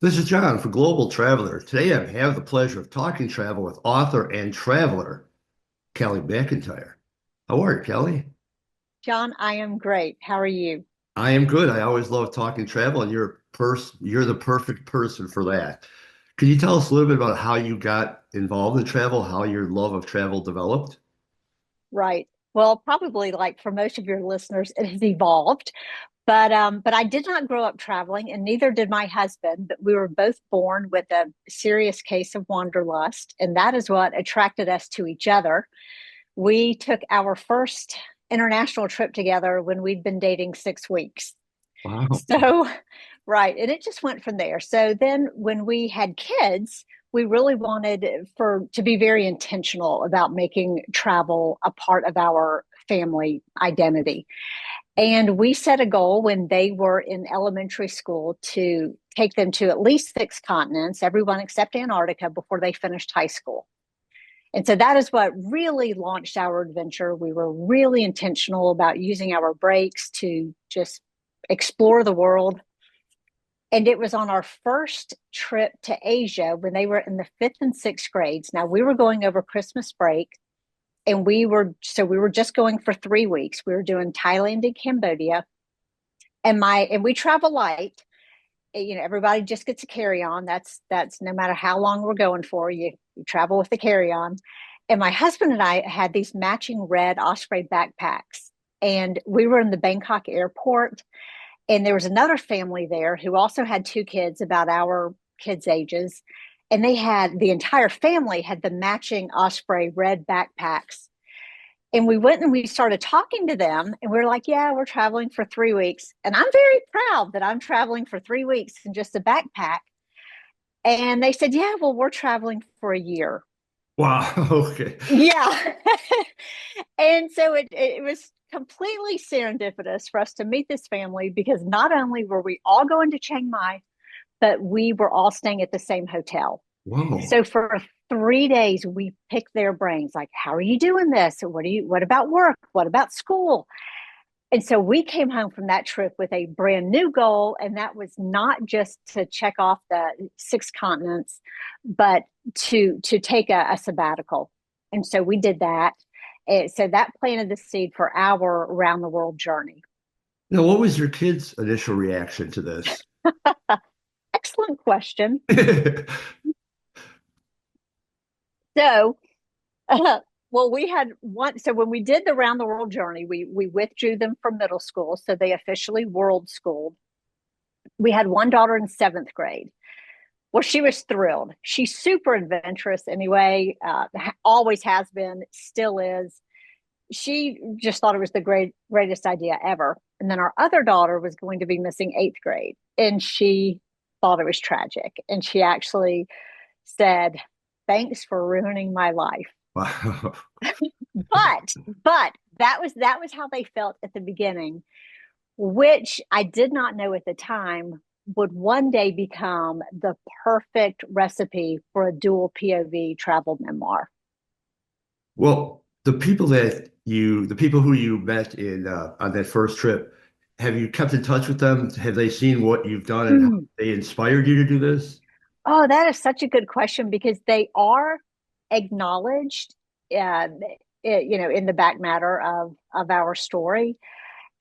This is John for Global Traveler. Today I have the pleasure of talking travel with author and traveler Kellie McIntyre. How are you, Kellie? John, I am great. How are you? I am good. I always love talking travel, and you're the perfect person for that. Can you tell us a little bit about how you got involved in travel, how your love of travel developed? Right. Well, probably like for most of your listeners, it has evolved. But I did not grow up traveling, and neither did my husband. But we were both born with a serious case of wanderlust, and that is what attracted us to each other. We took our first international trip together when we'd been dating 6 weeks. Wow. So, right. And it just went from there. So then when we had kids, we really wanted for to be very intentional about making travel a part of our family identity. And we set a goal when they were in elementary school to take them to at least 6 continents, everyone except Antarctica, before they finished high school. And so that is what really launched our adventure. We were really intentional about using our breaks to just explore the world. And it was on our first trip to Asia when they were in the fifth and sixth grades. Now we were going over Christmas break, and we were just going for 3 weeks. We were doing Thailand and Cambodia. And we travel light. Everybody just gets a carry-on. That's no matter how long we're going for, you travel with the carry-on. And my husband and I had these matching red Osprey backpacks. And we were in the Bangkok airport, and there was another family there who also had two kids about our kids' ages. And the entire family had the matching Osprey red backpacks. And we went and we started talking to them, and we were like, yeah, we're traveling for 3 weeks. And I'm very proud that I'm traveling for 3 weeks in just a backpack. And they said, yeah, well, we're traveling for a year. Wow. Okay. Yeah. And so it was completely serendipitous for us to meet this family, because not only were we all going to Chiang Mai, but we were all staying at the same hotel. Whoa. So for 3 days, we picked their brains, like, how are you doing this? What about work? What about school? And so we came home from that trip with a brand new goal. And that was not just to check off the 6 continents, but to take a sabbatical. And so we did that. And so that planted the seed for our around the world journey. Now, what was your kid's initial reaction to this? Excellent question. So, well, we had one. So when we did the round the world journey, we withdrew them from middle school, so they officially world schooled. We had one daughter in seventh grade. Well, she was thrilled. She's super adventurous anyway. Always has been, still is. She just thought it was the greatest idea ever. And then our other daughter was going to be missing eighth grade, and she thought it was tragic. And she actually said, "Thanks for ruining my life." Wow. But that was how they felt at the beginning, which I did not know at the time would one day become the perfect recipe for a dual POV travel memoir. Well, the people who you met in on that first trip, have you kept in touch with them? Have they seen what you've done and how Mm. they inspired you to do this? Oh, that is such a good question, because they are acknowledged, uh, in the back matter of our story.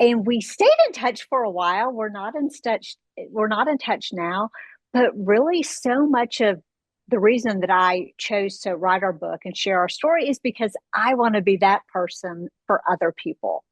And we stayed in touch for a while. We're not in touch now, but really so much of the reason that I chose to write our book and share our story is because I want to be that person for other people.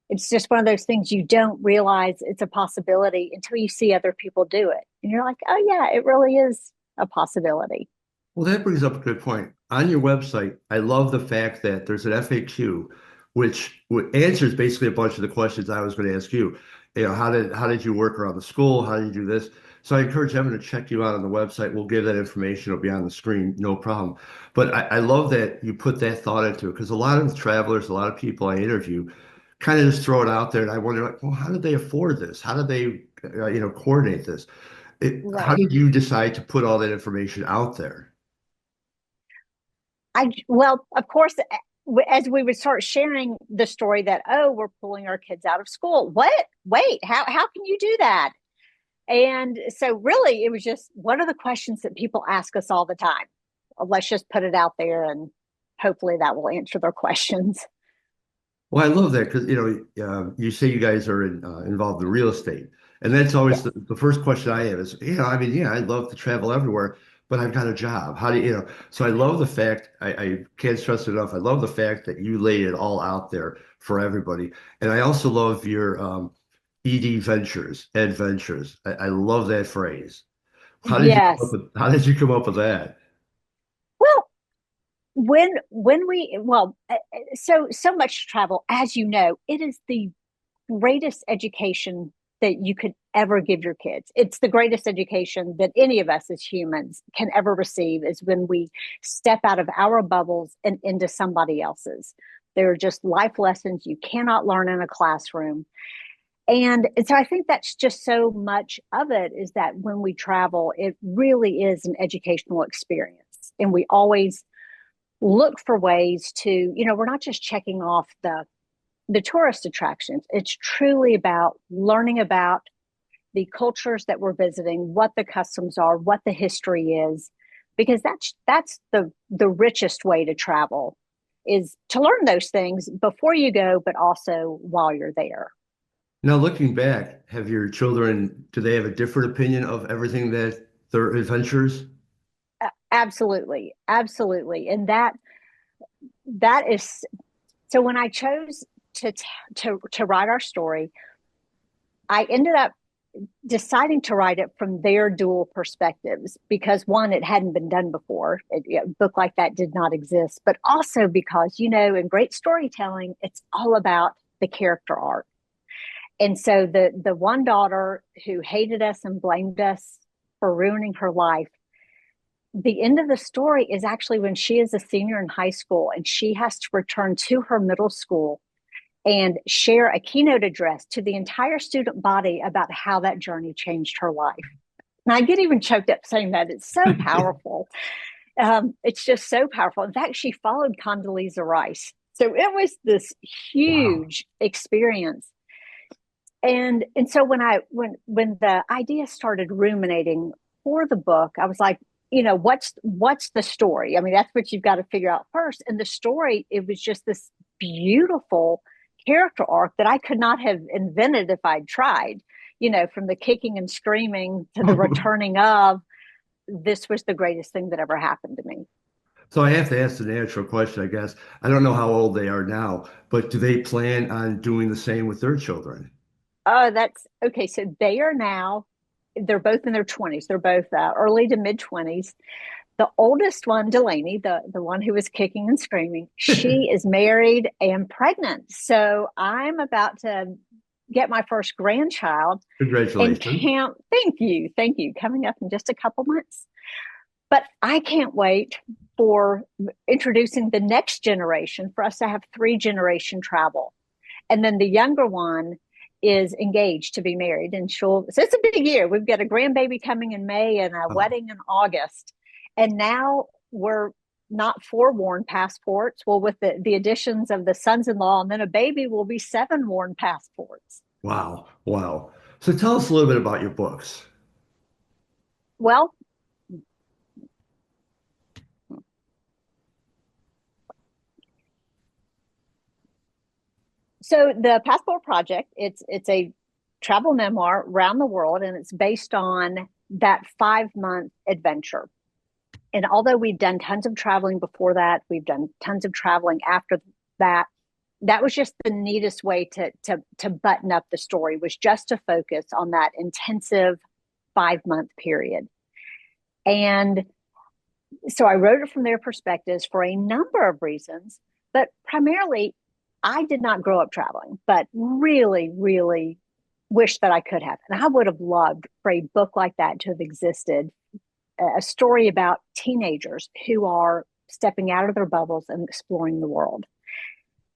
It's just one of those things you don't realize it's a possibility until you see other people do it. And you're like, oh yeah, it really is a possibility. Well, that brings up a good point. On your website, I love the fact that there's an FAQ, which answers basically a bunch of the questions I was going to ask you. You know, how did you work around the school? How did you do this? So I encourage everyone to check you out on the website. We'll give that information. It'll be on the screen, no problem. But I love that you put that thought into it, because a lot of travelers, a lot of people I interview, kind of just throw it out there, and I wonder, like, well, how did they afford this? How did they, coordinate this? How Right. did you decide to put all that information out there? Well, of course, as we would start sharing the story that, oh, we're pulling our kids out of school. What? Wait, how can you do that? And so, really, it was just one of the questions that people ask us all the time. Let's just put it out there, and hopefully that will answer their questions. Well, I love that because you say you guys are involved in real estate, and that's always Yes. the first question I have is, I mean, yeah, I'd love to travel everywhere, but I've got a job. How do you? So I love the fact I can't stress it enough. I love the fact that you laid it all out there for everybody, and I also love your ED ventures, adventures. I love that phrase. Yes. How did you come up with that? Well, when we so much travel, as you know, it is the greatest education that you could ever give your kids. It's the greatest education that any of us as humans can ever receive is when we step out of our bubbles and into somebody else's. They're just life lessons you cannot learn in a classroom. And so I think that's just so much of it is that when we travel, it really is an educational experience. And we always look for ways to, we're not just checking off the tourist attractions. It's truly about learning about the cultures that we're visiting, what the customs are, what the history is, because that's the richest way to travel is to learn those things before you go, but also while you're there. Now, looking back, have your children, do they have a different opinion of everything that their adventures? Absolutely, absolutely, and that is so. When I chose to to write our story, I ended up deciding to write it from their dual perspectives because one, it hadn't been done before. A book like that did not exist, but also because, in great storytelling, it's all about the character arc. And so the one daughter who hated us and blamed us for ruining her life, the end of the story is actually when she is a senior in high school and she has to return to her middle school and share a keynote address to the entire student body about how that journey changed her life. And I get even choked up saying that. It's so powerful. It's just so powerful. In fact, she followed Condoleezza Rice. So it was this Wow. huge experience. And so when the idea started ruminating for the book, I was like, what's the story? I mean, that's what you've got to figure out first. And the story, it was just this beautiful character arc that I could not have invented if I'd tried. From the kicking and screaming to the returning of, this was the greatest thing that ever happened to me. So I have to ask the natural question, I guess. I don't know how old they are now, but do they plan on doing the same with their children? Oh, that's okay. So they're both in their 20s. They're both early to mid 20s. The oldest one, Delaney, the one who was kicking and screaming, she is married and pregnant. So I'm about to get my first grandchild and Congratulations. can't thank you, coming up in just a couple months. But I can't wait for introducing the next generation for us to have three-generation travel. And then the younger one is engaged to be married, and so it's a big year. We've got a grandbaby coming in May and a Wow. wedding in August. And now we're not four worn passports. Well, with the additions of the sons-in-law and then a baby, will be seven worn passports. Wow. Wow. So tell us a little bit about your books. Well, so the Passport Project, it's a travel memoir around the world, and it's based on that 5 month adventure. And although we've done tons of traveling before that, we've done tons of traveling after that. That was just the neatest way to button up the story, was just to focus on that intensive 5 month period. And so I wrote it from their perspectives for a number of reasons, but primarily I did not grow up traveling, but really, really wish that I could have. And I would have loved for a book like that to have existed, a story about teenagers who are stepping out of their bubbles and exploring the world.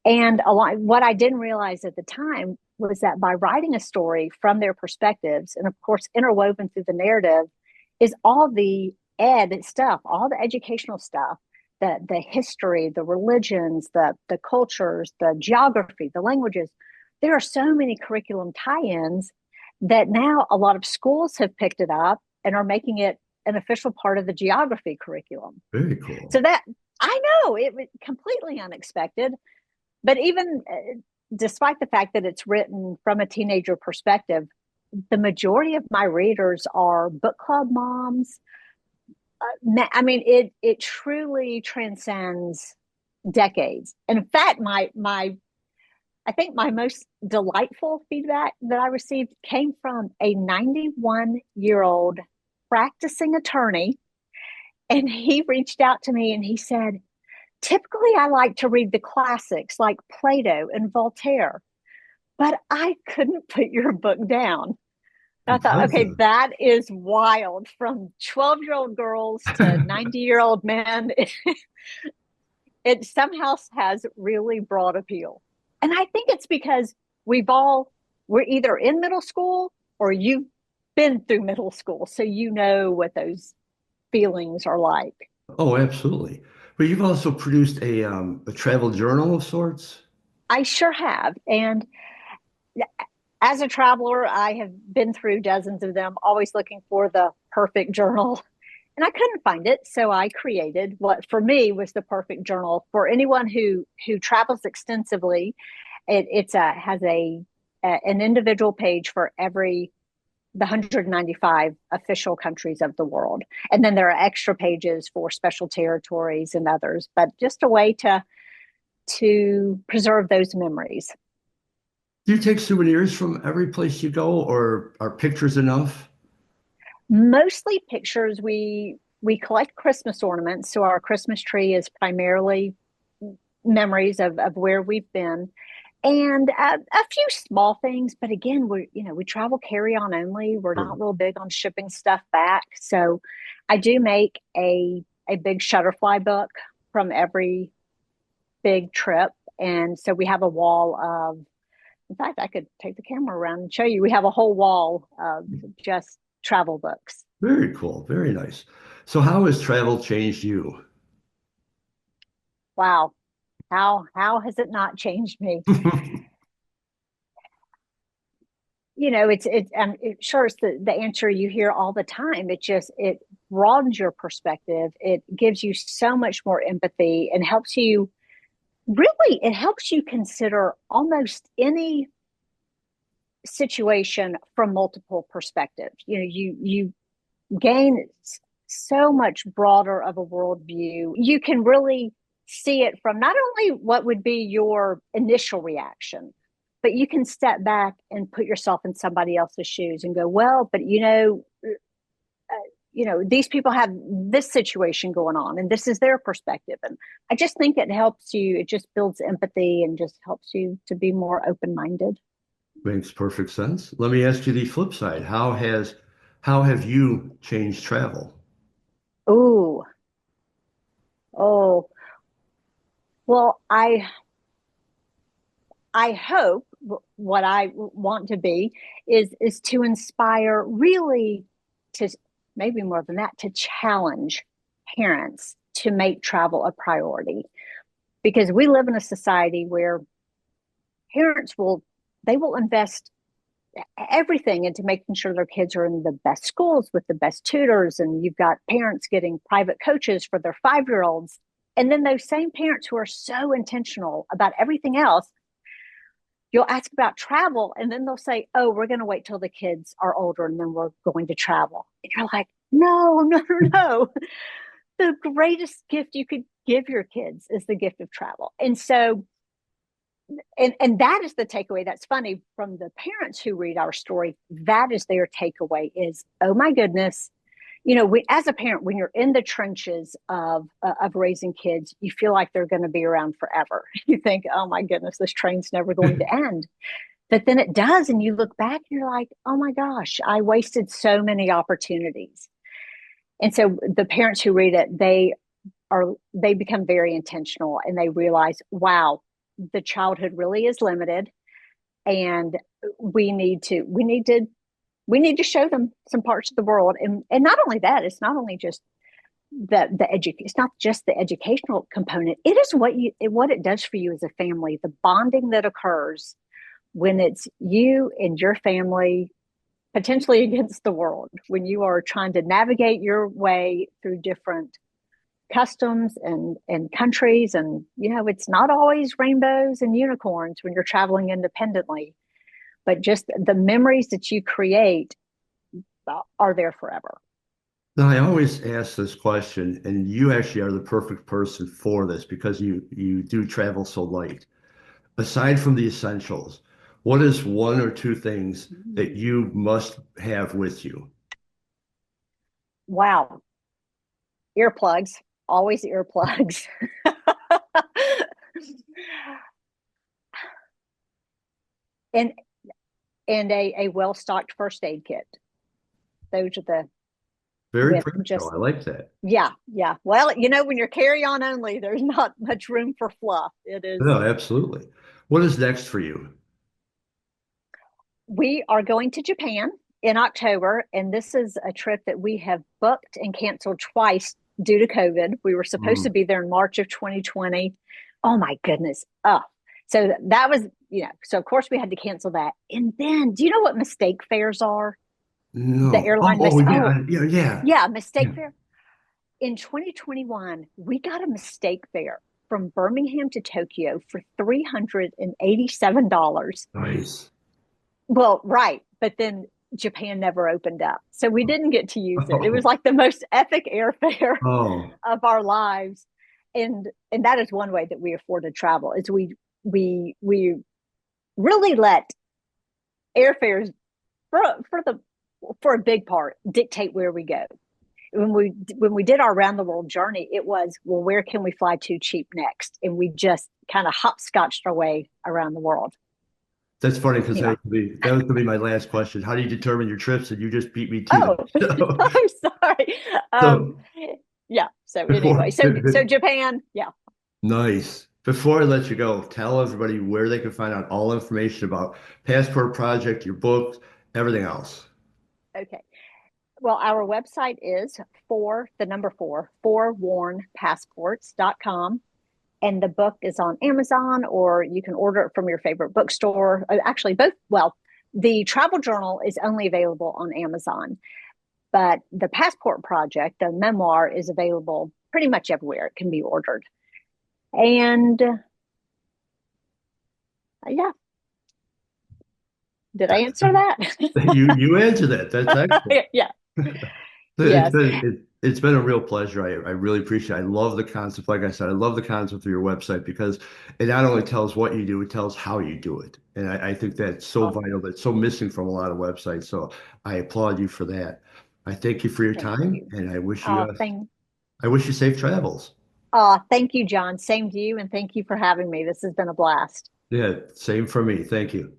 And a lot, what I didn't realize at the time was that by writing a story from their perspectives, and of course, interwoven through the narrative, is all the ed stuff, all the educational stuff, the history, the religions, the cultures, the geography, the languages. There are so many curriculum tie-ins that now a lot of schools have picked it up and are making it an official part of the geography curriculum. Very So cool. that I know it was completely unexpected, but even despite the fact that it's written from a teenager perspective, the majority of my readers are book club moms. I mean, it truly transcends decades. And in fact, my I think my most delightful feedback that I received came from a 91-year-old practicing attorney. And he reached out to me and he said, typically I like to read the classics like Plato and Voltaire, but I couldn't put your book down. I thought, okay, Impressive. that is wild. From 12-year-old girls to 90-year-old men, it somehow has really broad appeal. And I think it's because we're either in middle school or you've been through middle school. So you know what those feelings are like. Oh, absolutely. But you've also produced a travel journal of sorts. I sure have. And as a traveler, I have been through dozens of them, always looking for the perfect journal. And I couldn't find it. So I created what for me was the perfect journal for anyone who travels extensively. It's a has an individual page for every the 195 official countries of the world. And then there are extra pages for special territories and others, but just a way to preserve those memories. Do you take souvenirs from every place you go, or are pictures enough? Mostly pictures. We collect Christmas ornaments, so our Christmas tree is primarily memories of where we've been, and a few small things. But again, we travel carry on only. We're Or- not real big on shipping stuff back. So I do make a big shutterfly book from every big trip, and so we have a wall of. In fact, I could take the camera around and show you. We have a whole wall of just travel books. Very cool. Very nice. So how has travel changed you? Wow, how has it not changed me? Sure, it's the answer you hear all the time. It broadens your perspective. It gives you so much more empathy and helps you really, it helps you consider almost any situation from multiple perspectives. You gain so much broader of a worldview. You can really see it from not only what would be your initial reaction, but you can step back and put yourself in somebody else's shoes and go, well, but these people have this situation going on and this is their perspective. And I just think it just builds empathy and just helps you to be more open-minded. Makes perfect sense. Let me ask you the flip side. How have you changed travel? Ooh, oh, well, I hope what I want to be is to inspire, really, to maybe more than that, to challenge parents to make travel a priority, because we live in a society where parents will invest everything into making sure their kids are in the best schools with the best tutors, and you've got parents getting private coaches for their 5-year olds, and then those same parents who are so intentional about everything else, you'll ask about travel and then they'll say, oh, we're going to wait till the kids are older and then we're going to travel. And you're like, no, no, no, no. The greatest gift you could give your kids is the gift of travel. And so, and that is the takeaway. That's funny from the parents who read our story. That is their takeaway is, oh my goodness, as a parent, when you're in the trenches of raising kids, you feel like they're going to be around forever. You think, oh my goodness, this train's never going to end. But then it does, and you look back and you're like, oh my gosh, I wasted so many opportunities. And so the parents who read it, they become very intentional and they realize, wow, the childhood really is limited, and we need to show them some parts of the world. And not only that, it's not only just it's not just the educational component. It is what it does for you as a family, the bonding that occurs when it's you and your family potentially against the world when you are trying to navigate your way through different customs and countries. And, it's not always rainbows and unicorns when you're traveling independently, but just the memories that you create are there forever. Now, I always ask this question, and you actually are the perfect person for this because you do travel so light. Aside from the essentials, what is one or two things that you must have with you? Wow. Earplugs, always earplugs. and and a well-stocked first aid kit. Those are the Very with practical. just I like that. yeah, yeah. Well, when you're carry on only, there's not much room for fluff. It is. No, absolutely. What is next for you? We are going to Japan in October, and this is a trip that we have booked and canceled twice due to COVID. We were supposed to Mm, be there in March of 2020. Oh my goodness. Oh, so that was, so of course we had to cancel that. And then, do you know what mistake fares are? The no. airline mistake. Oh, Yeah, yeah. yeah, mistake Yeah. fare. In 2021, we got a mistake fare from Birmingham to Tokyo for $387. Nice. Well, right. But then Japan never opened up. So we didn't get to use it. It was Oh, like the most epic airfare oh, of our lives. And that is one way that we afford to travel is we really let airfares for for the for a big part dictate where we go. When we did our round the world journey, it was, well, where can we fly to cheap next? And we just kind of hopscotched our way around the world. that's funny because You know, that was gonna be my last question. How do you determine your trips? And you just beat me to oh, that. I'm sorry. So, Yeah. So anyway, before so Japan, yeah. nice. Before I let you go, tell everybody where they can find out all information about Passport Project, your book, everything else. Okay. Well, our website is the number forewarnpassports.com. And the book is on Amazon, or you can order it from your favorite bookstore. Actually, both. Well, the travel journal is only available on Amazon, but the Passport Project, the memoir, is available pretty much everywhere. It can be ordered. And yeah, did I answer that? You answered that. That's excellent. Yeah. It's Yes. it's been a real pleasure. I really appreciate it. I love the concept. Like I said, I love the concept of your website because it not only tells what you do, it tells how you do it. And I think that's so Oh, vital. That's so missing from a lot of websites. So I applaud you for that. I thank you for your thank time, you. and Oh, thank. I wish you safe travels. Thank you, John. Same to you, and thank you for having me. This has been a blast. Yeah, same for me. Thank you.